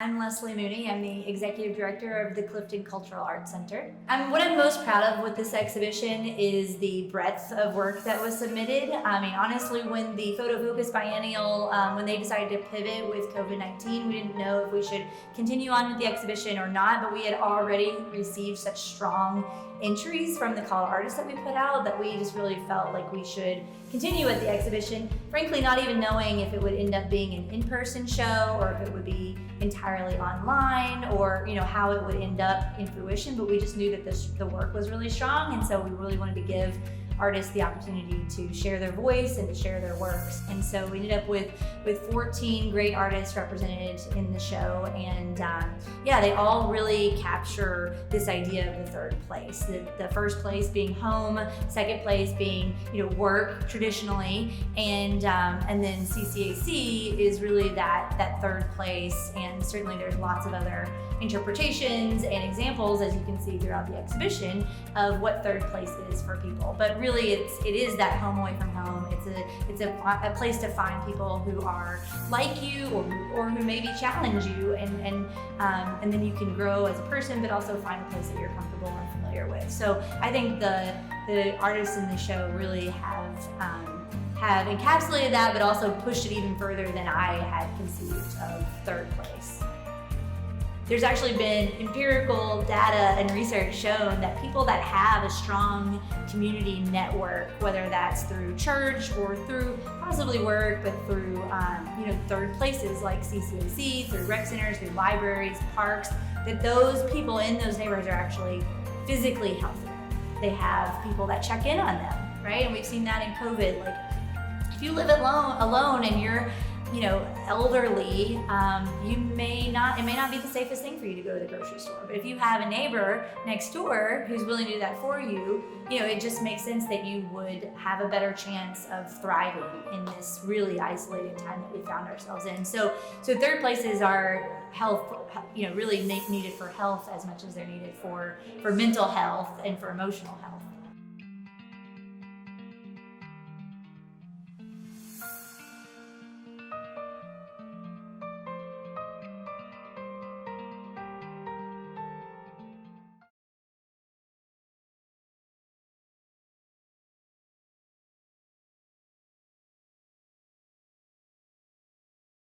I'm Leslie Mooney. I'm the Executive Director of the Clifton Cultural Arts Center. What I'm most proud of with this exhibition is the breadth of work that was submitted. I mean, honestly, when the FotoFocus Biennial, when they decided to pivot with COVID-19, we didn't know if we should continue on with the exhibition or not, but we had already received such strong entries from the call artists that we put out that we just really felt like we should continue with the exhibition, frankly not even knowing if it would end up being an in-person show or if it would be entirely online or how it would end up in fruition, but we just knew that the work was really strong, and so we really wanted to give artists the opportunity to share their voice and to share their works. And so we ended up with 14 great artists represented in the show, and yeah, they all really capture this idea of the third place. The first place being home, second place being work traditionally, and then CCAC is really that third place. And certainly there's lots of other interpretations and examples, as you can see throughout the exhibition, of what third place is for people. But really it is that home away from home. It's a place to find people who are like you or who maybe challenge you, and then you can grow as a person, but also find a place that you're comfortable and familiar with. So I think the artists in the show really have encapsulated that, but also pushed it even further than I had conceived of third place. There's actually been empirical data and research shown that people that have a strong community network, whether that's through church or through possibly work, but through third places like CCAC, through rec centers, through libraries, parks, that those people in those neighborhoods are actually physically healthier. They have people that check in on them, right? And we've seen that in COVID. Like, if you live alone and you're elderly, it may not be the safest thing for you to go to the grocery store. But if you have a neighbor next door who's willing to do that for you, it just makes sense that you would have a better chance of thriving in this really isolated time that we found ourselves in. So third places are health, really needed for health as much as they're needed for mental health and for emotional health.